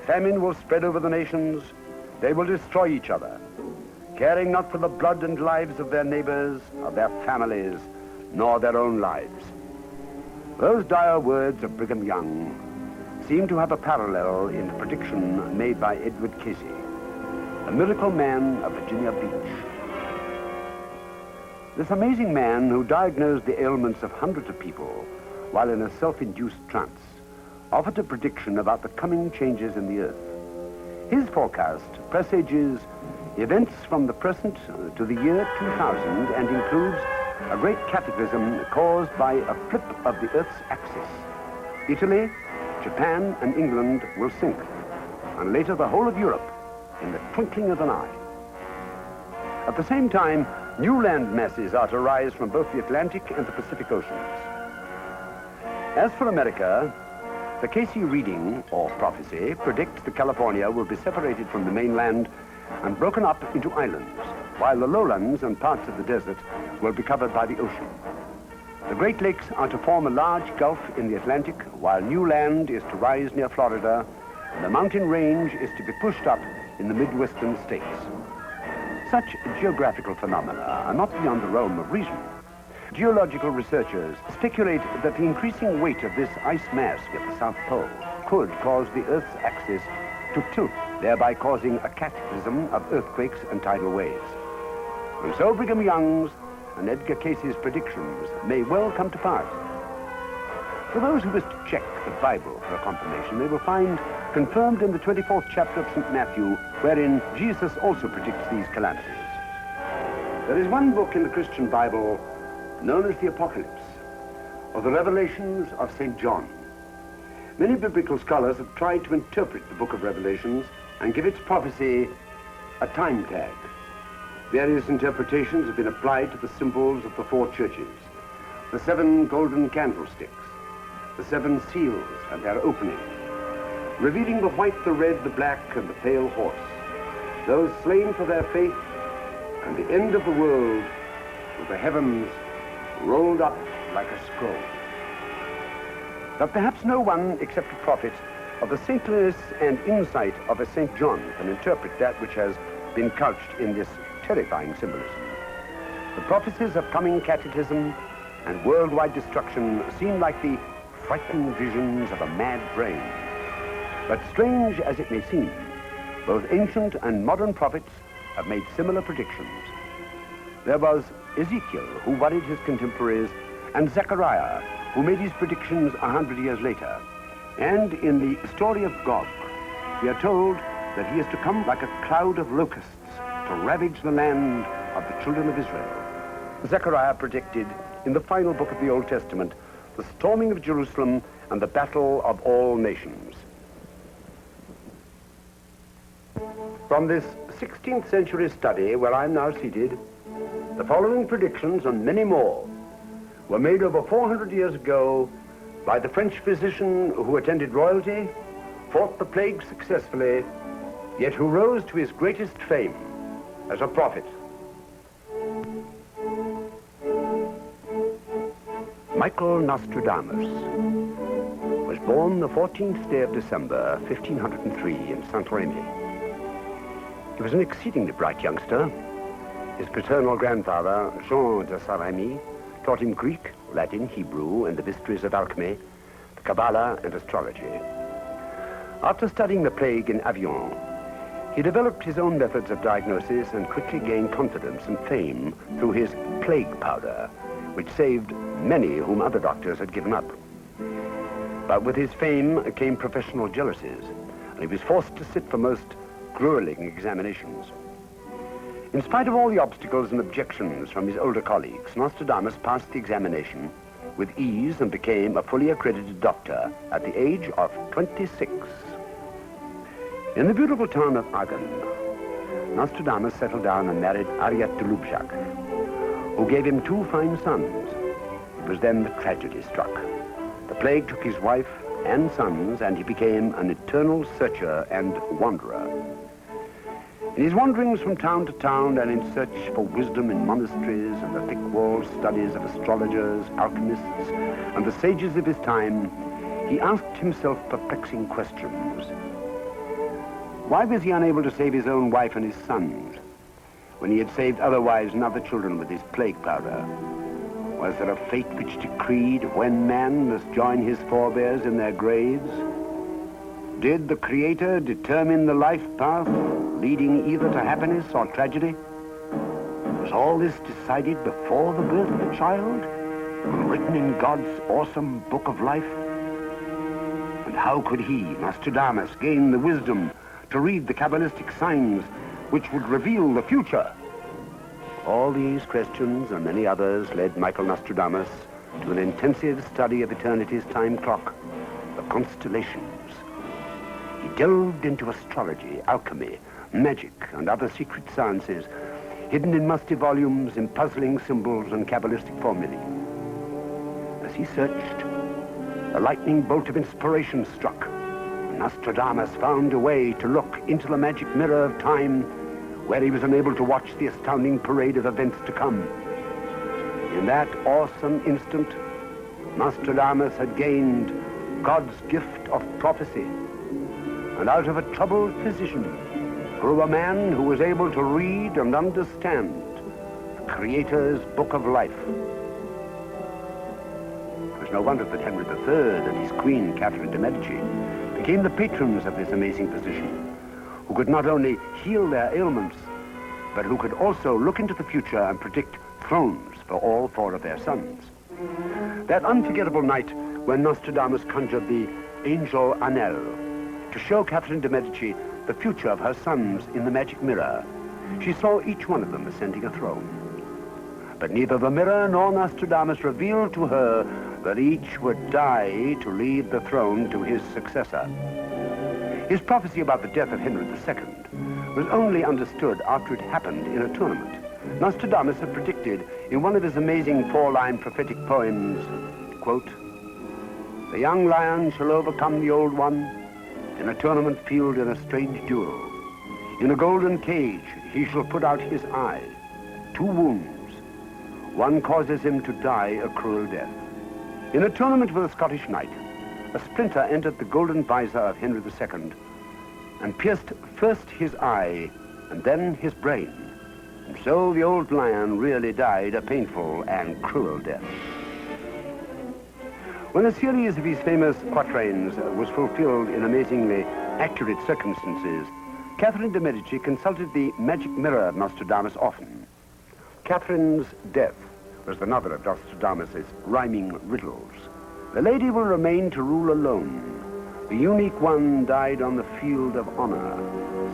Famine will spread over the nations. They will destroy each other, caring not for the blood and lives of their neighbors, of their families, nor their own lives. Those dire words of Brigham Young seem to have a parallel in the prediction made by Edward Casey, a miracle man of Virginia Beach. This amazing man, who diagnosed the ailments of hundreds of people while in a self-induced trance, offered a prediction about the coming changes in the earth. His forecast presages events from the present to the year 2000 and includes a great cataclysm caused by a flip of the Earth's axis. Italy, Japan, and England will sink, and later the whole of Europe in the twinkling of an eye. At the same time, new land masses are to rise from both the Atlantic and the Pacific Oceans. As for America, the Casey reading, or prophecy, predicts that California will be separated from the mainland and broken up into islands, while the lowlands and parts of the desert will be covered by the ocean. The Great Lakes are to form a large gulf in the Atlantic, while new land is to rise near Florida, and the mountain range is to be pushed up in the Midwestern states. Such geographical phenomena are not beyond the realm of reason. Geological researchers speculate that the increasing weight of this ice mass at the South Pole could cause the Earth's axis to tilt, thereby causing a cataclysm of earthquakes and tidal waves. And so Brigham Young's and Edgar Casey's predictions may well come to pass. For those who wish to check the Bible for a confirmation, they will find confirmed in the 24th chapter of St. Matthew, wherein Jesus also predicts these calamities. There is one book in the Christian Bible known as the Apocalypse, or the Revelations of St. John. Many biblical scholars have tried to interpret the book of Revelations and give its prophecy a time tag. Various interpretations have been applied to the symbols of the four churches, the 7 golden candlesticks, the 7 seals and their opening, revealing the white, the red, the black, and the pale horse, those slain for their faith, and the end of the world with the heavens rolled up like a scroll. But perhaps no one except a prophet of the saintliness and insight of a St. John can interpret that which has been couched in this terrifying symbolism. The prophecies of coming cataclysm and worldwide destruction seem like the frightening visions of a mad brain. But strange as it may seem, both ancient and modern prophets have made similar predictions. There was Ezekiel, who worried his contemporaries, and Zechariah, who made his predictions 100 years later. And in the story of Gog, we are told that he is to come like a cloud of locusts to ravage the land of the children of Israel. Zechariah predicted in the final book of the Old Testament the storming of Jerusalem and the battle of all nations. From this 16th century study where I'm now seated, the following predictions and many more were made over 400 years ago by the French physician who attended royalty, fought the plague successfully, yet who rose to his greatest fame as a prophet. Michael Nostradamus was born the 14th day of December, 1503 in Saint-Rémy. He was an exceedingly bright youngster. His paternal grandfather, Jean de Saint-Rémy, taught him Greek, Latin, Hebrew, and the mysteries of alchemy, the Kabbalah, and astrology. After studying the plague in Avignon, he developed his own methods of diagnosis and quickly gained confidence and fame through his plague powder, which saved many whom other doctors had given up. But with his fame came professional jealousies, and he was forced to sit for most grueling examinations. In spite of all the obstacles and objections from his older colleagues, Nostradamus passed the examination with ease and became a fully accredited doctor at the age of 26. In the beautiful town of Agen, Nostradamus settled down and married Harriet de Lubjac, who gave him 2 fine sons. It was then the tragedy struck. The plague took his wife and sons, and he became an eternal searcher and wanderer. In his wanderings from town to town and in search for wisdom in monasteries and the thick-walled studies of astrologers, alchemists, and the sages of his time, he asked himself perplexing questions. Why was he unable to save his own wife and his sons when he had saved other wives and other children with his plague powder? Was there a fate which decreed when man must join his forebears in their graves? Did the Creator determine the life path leading either to happiness or tragedy? Was all this decided before the birth of the child, written in God's awesome book of life? And how could he, Nostradamus, gain the wisdom to read the Kabbalistic signs which would reveal the future? All these questions and many others led Michael Nostradamus to an intensive study of eternity's time clock, the constellations. He delved into astrology, alchemy, magic, and other secret sciences, hidden in musty volumes, in puzzling symbols and Kabbalistic formulae. As he searched, a lightning bolt of inspiration struck. Nostradamus found a way to look into the magic mirror of time, where he was unable to watch the astounding parade of events to come. In that awesome instant, Nostradamus had gained God's gift of prophecy. And out of a troubled physician grew a man who was able to read and understand the Creator's book of life. It was no wonder that Henry III and his queen, Catherine de' Medici, became the patrons of this amazing physician, who could not only heal their ailments, but who could also look into the future and predict thrones for all 4 of their sons. That unforgettable night when Nostradamus conjured the angel Anel to show Catherine de' Medici the future of her sons in the magic mirror, she saw each one of them ascending a throne. But neither the mirror nor Nostradamus revealed to her that each would die to leave the throne to his successor. His prophecy about the death of Henry II was only understood after it happened in a tournament. Nostradamus had predicted in one of his amazing 4-line prophetic poems, quote, "The young lion shall overcome the old one in a tournament field in a strange duel. In a golden cage he shall put out his eye. 2 wounds. One causes him to die a cruel death." In a tournament with a Scottish knight, a splinter entered the golden visor of Henry II and pierced first his eye and then his brain. And so the old lion really died a painful and cruel death. When a series of his famous quatrains was fulfilled in amazingly accurate circumstances, Catherine de' Medici consulted the magic mirror of Nostradamus often. Catherine's death was another of Nostradamus's rhyming riddles. The lady will remain to rule alone. The unique one died on the field of honor.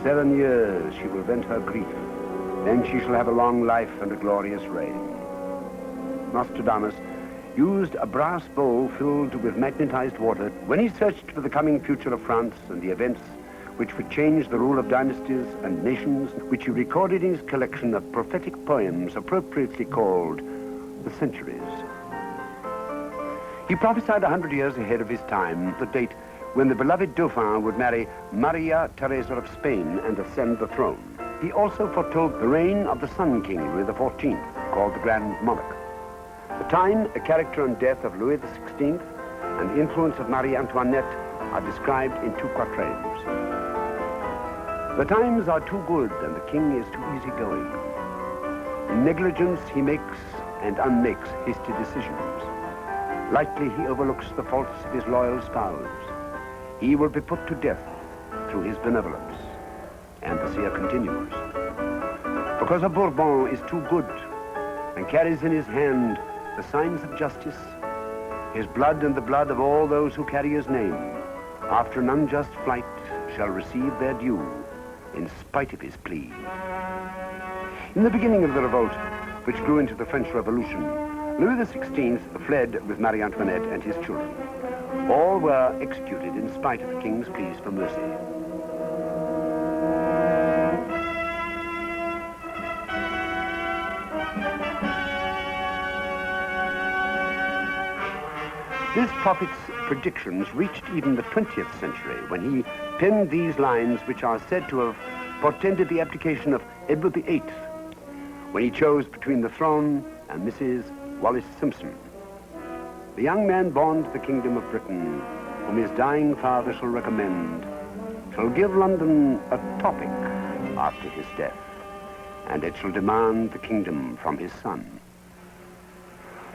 7 years she will vent her grief. Then she shall have a long life and a glorious reign. Nostradamus used a brass bowl filled with magnetized water when he searched for the coming future of France and the events which would change the rule of dynasties and nations, which he recorded in his collection of prophetic poems appropriately called the Centuries. He prophesied 100 years ahead of his time the date when the beloved Dauphin would marry Maria Theresa of Spain and ascend the throne. He also foretold the reign of the Sun King, Louis XIV, called the Grand Monarch. The time, a character and death of Louis XVI, and the influence of Marie Antoinette are described in 2 quatrains. The times are too good and the king is too easygoing. In negligence he makes and unmakes hasty decisions. Lightly he overlooks the faults of his loyal spouse. He will be put to death through his benevolence. And the seer continues. Because a Bourbon is too good and carries in his hand the signs of justice, his blood and the blood of all those who carry his name, after an unjust flight, shall receive their due, in spite of his plea. In the beginning of the revolt, which grew into the French Revolution, Louis XVI fled with Marie Antoinette and his children. All were executed in spite of the king's pleas for mercy. This prophet's predictions reached even the 20th century when he penned these lines which are said to have portended the abdication of Edward VIII when he chose between the throne and Mrs. Wallis Simpson. The young man born to the kingdom of Britain, whom his dying father shall recommend, shall give London a topic after his death, and it shall demand the kingdom from his son.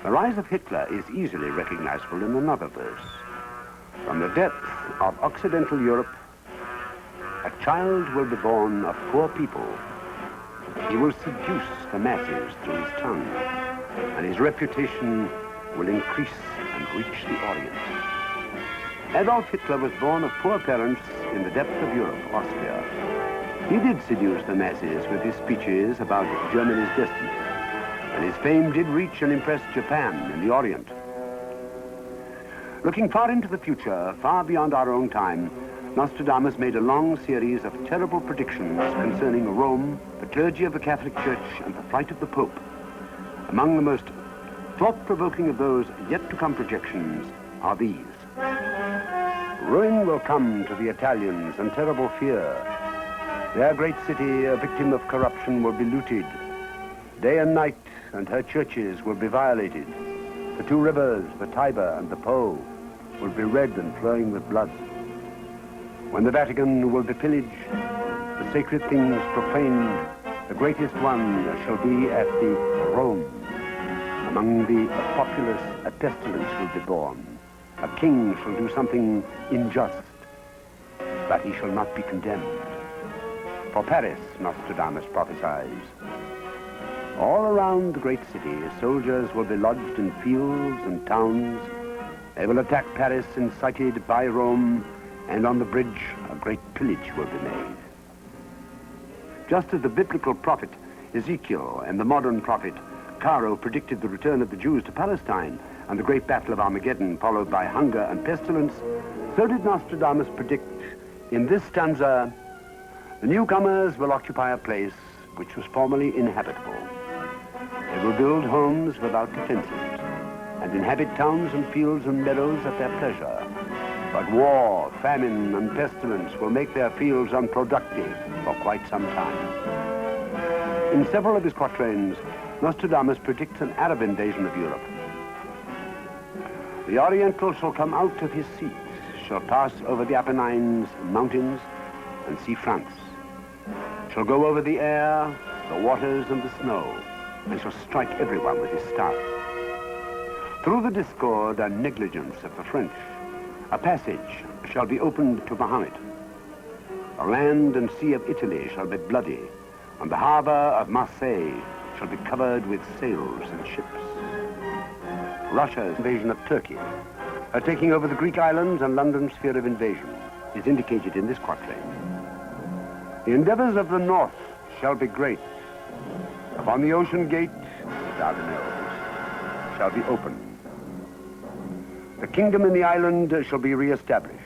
The rise of Hitler is easily recognizable in another verse. From the depth of Occidental Europe, a child will be born of poor people. He will seduce the masses through his tongue, and his reputation will increase and reach the Orient. Adolf Hitler was born of poor parents in the depth of Europe, Austria. He did seduce the masses with his speeches about Germany's destiny, and his fame did reach and impress Japan in the Orient. Looking far into the future, far beyond our own time, Nostradamus made a long series of terrible predictions concerning Rome, the clergy of the Catholic Church, and the flight of the Pope. Among the most thought-provoking of those yet-to-come projections are these. Ruin will come to the Italians and terrible fear. Their great city, a victim of corruption, will be looted. Day and night, and her churches will be violated. The 2 rivers, the Tiber and the Po, will be red and flowing with blood. When the Vatican will be pillaged, the sacred things profaned, the greatest one shall be at the Rome. Among the populace, a pestilence will be born. A king shall do something unjust, but he shall not be condemned. For Paris, Nostradamus prophesies. All around the great city, soldiers will be lodged in fields and towns. They will attack Paris, incited by Rome, and on the bridge, a great pillage will be made. Just as the biblical prophet Ezekiel and the modern prophet Caro predicted the return of the Jews to Palestine and the great battle of Armageddon, followed by hunger and pestilence, so did Nostradamus predict in this stanza, the newcomers will occupy a place which was formerly inhabitable. They will build homes without defenses and inhabit towns and fields and meadows at their pleasure. But war, famine, and pestilence will make their fields unproductive for quite some time. In several of his quatrains, Nostradamus predicts an Arab invasion of Europe. The Oriental shall come out of his seat, shall pass over the Apennines mountains and see France, shall go over the air, the waters, and the snow, and shall strike everyone with his staff. Through the discord and negligence of the French, a passage shall be opened to Mohammed. The land and sea of Italy shall be bloody, and the harbor of Marseille shall be covered with sails and ships. Russia's invasion of Turkey, her taking over the Greek islands and London's sphere of invasion, is indicated in this quatrain. The endeavors of the north shall be great. Upon the ocean gate, the Dardanelles shall be open. The kingdom in the island shall be re-established,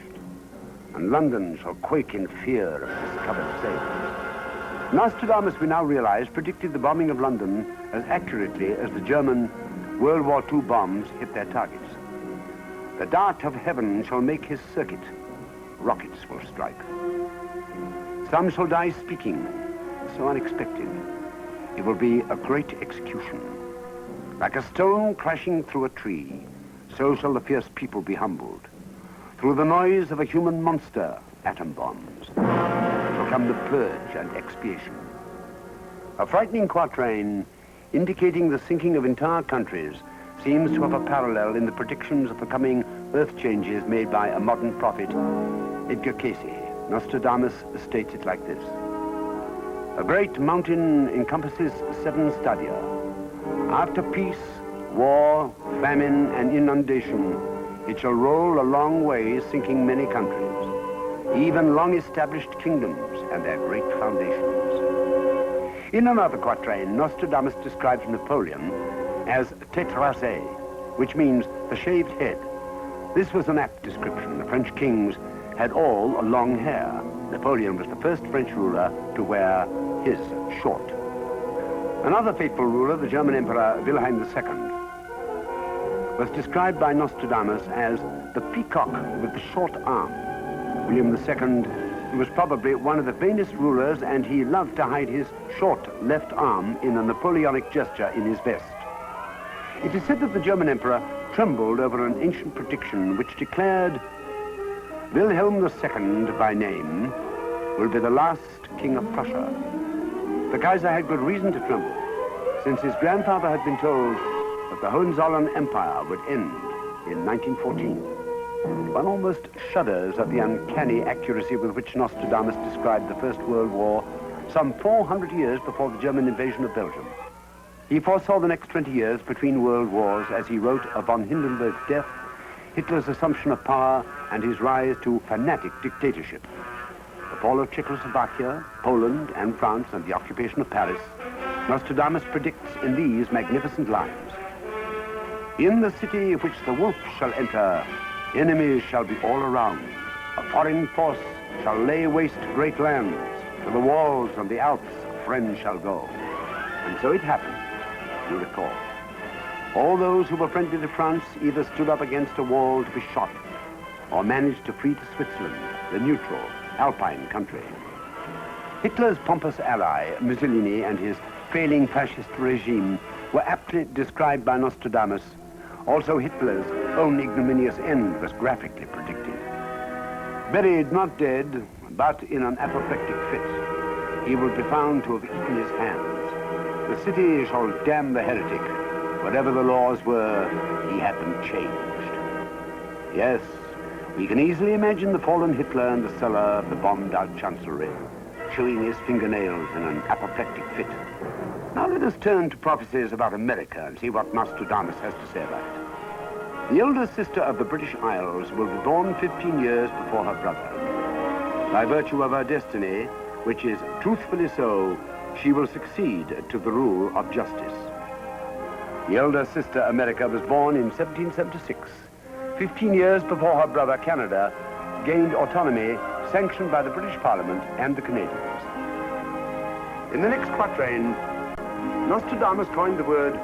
and London shall quake in fear of discovered sails. Nostradamus, we now realize, predicted the bombing of London as accurately as the German World War II bombs hit their targets. The dart of heaven shall make his circuit. Rockets will strike. Some shall die speaking, so unexpected. It will be a great execution. Like a stone crashing through a tree, so shall the fierce people be humbled. Through the noise of a human monster, atom bombs, shall come the purge and expiation. A frightening quatrain indicating the sinking of entire countries seems to have a parallel in the predictions of the coming earth changes made by a modern prophet, Edgar Cayce. Nostradamus states it like this. A great mountain encompasses 7 stadia. After peace, war, famine, and inundation, it shall roll a long way, sinking many countries, even long-established kingdoms and their great foundations. In another quatrain, Nostradamus describes Napoleon as tête rasée, which means the shaved head. This was an apt description. The French kings had all long hair. Napoleon was the first French ruler to wear his short. Another fateful ruler, the German Emperor Wilhelm II, was described by Nostradamus as the peacock with the short arm. William II was probably one of the vainest rulers, and he loved to hide his short left arm in a Napoleonic gesture in his vest. It is said that the German emperor trembled over an ancient prediction which declared Wilhelm II, by name, will be the last king of Prussia. The Kaiser had good reason to tremble, since his grandfather had been told that the Hohenzollern Empire would end in 1914. One almost shudders at the uncanny accuracy with which Nostradamus described the First World War some 400 years before the German invasion of Belgium. He foresaw the next 20 years between world wars as he wrote of von Hindenburg's death, Hitler's assumption of power, and his rise to fanatic dictatorship. The fall of Czechoslovakia, Poland, and France, and the occupation of Paris, Nostradamus predicts in these magnificent lines. In the city which the wolf shall enter, enemies shall be all around. A foreign force shall lay waste great lands. To the walls and the Alps, friends shall go. And so it happened, you recall. All those who were friendly to France either stood up against a wall to be shot or managed to flee to Switzerland, the neutral, Alpine country. Hitler's pompous ally, Mussolini, and his failing fascist regime were aptly described by Nostradamus. Also Hitler's own ignominious end was graphically predicted. Buried not dead, but in an apoplectic fit, he will be found to have eaten his hands. The city shall damn the heretic. Whatever the laws were, he had them changed. Yes, we can easily imagine the fallen Hitler in the cellar of the bombed-out chancellery, chewing his fingernails in an apoplectic fit. Now let us turn to prophecies about America and see what Nostradamus has to say about it. The elder sister of the British Isles will be born 15 years before her brother. By virtue of her destiny, which is truthfully so, she will succeed to the rule of justice. The elder sister, America, was born in 1776, 15 years before her brother, Canada, gained autonomy sanctioned by the British Parliament and the Canadians. In the next quatrain, Nostradamus coined the word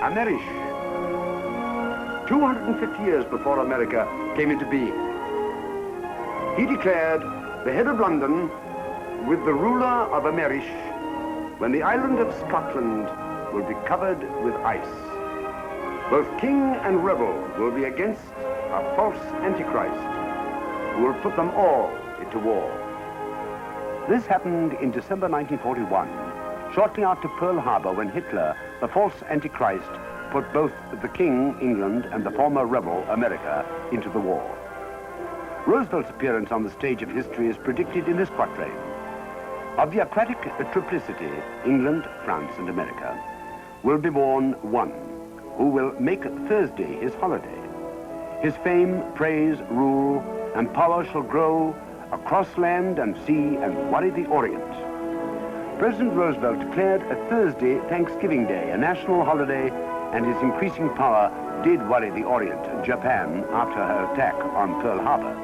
Amerish, 250 years before America came into being. He declared the head of London with the ruler of Amerish when the island of Scotland will be covered with ice. Both king and rebel will be against a false antichrist who will put them all into war. This happened in December 1941, shortly after Pearl Harbor, when Hitler, the false antichrist, put both the King, England, and the former rebel, America, into the war. Roosevelt's appearance on the stage of history is predicted in this quatrain. Of the aquatic triplicity, England, France, and America, will be born one, who will make Thursday his holiday. His fame, praise, rule, and power shall grow across land and sea and worry the Orient. President Roosevelt declared a Thursday Thanksgiving Day, a national holiday, and his increasing power did worry the Orient, Japan, after her attack on Pearl Harbor.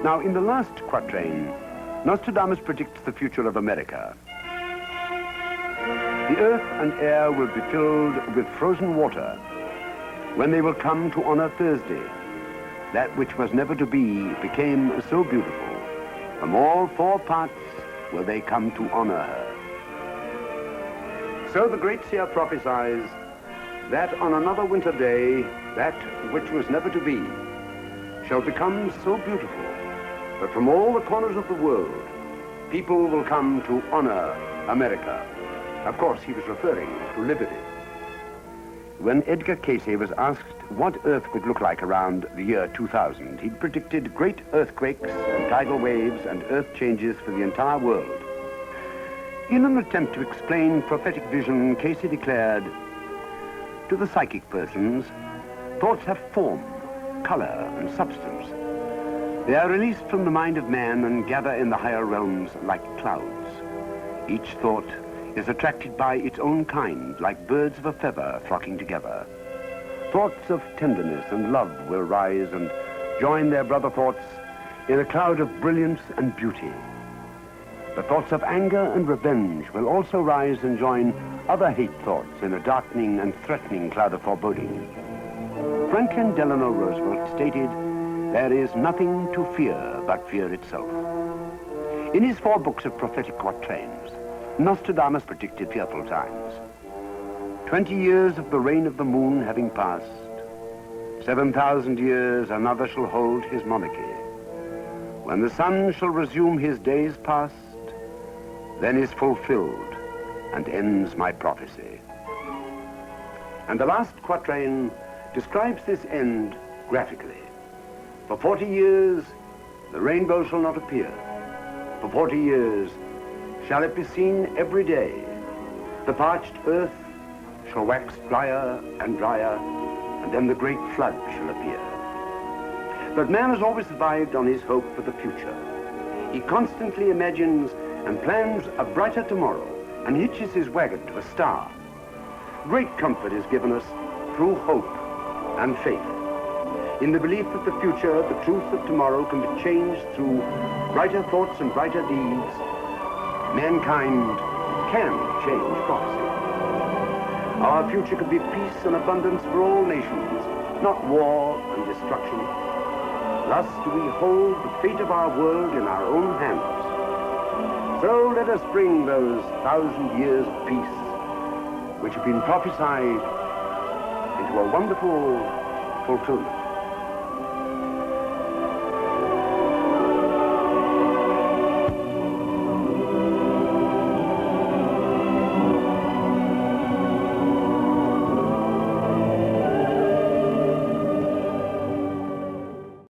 Now, in the last quatrain, Nostradamus predicts the future of America. The earth and air will be filled with frozen water when they will come to honor Thursday. That which was never to be became so beautiful. From all four parts will they come to honor her. So the great seer prophesies that on another winter day, that which was never to be shall become so beautiful that from all the corners of the world, people will come to honor America. Of course, he was referring to liberty. When Edgar Cayce was asked what Earth would look like around the year 2000, he predicted great earthquakes and tidal waves and earth changes for the entire world. In an attempt to explain prophetic vision, Cayce declared, "To the psychic persons, thoughts have form, color, and substance. They are released from the mind of man and gather in the higher realms like clouds. Each thought is attracted by its own kind, like birds of a feather flocking together. Thoughts of tenderness and love will rise and join their brother thoughts in a cloud of brilliance and beauty. The thoughts of anger and revenge will also rise and join other hate thoughts in a darkening and threatening cloud of foreboding." Franklin Delano Roosevelt stated, "There is nothing to fear but fear itself." In his 4 books of prophetic quatrains, Nostradamus predicted fearful times. 20 years of the reign of the moon having passed, 7,000 years another shall hold his monarchy. When the sun shall resume his days past, then is fulfilled and ends my prophecy. And the last quatrain describes this end graphically. For 40 years, the rainbow shall not appear. For 40 years, shall it be seen every day. The parched earth shall wax drier and drier, and then the great flood shall appear. But man has always survived on his hope for the future. He constantly imagines and plans a brighter tomorrow and hitches his wagon to a star. Great comfort is given us through hope and faith, in the belief that the future, the truth of tomorrow, can be changed through brighter thoughts and brighter deeds. Mankind can change prophecy. Our future could be peace and abundance for all nations, not war and destruction. Thus do we hold the fate of our world in our own hands. So let us bring those 1,000 years of peace, which have been prophesied, into a wonderful fulfillment.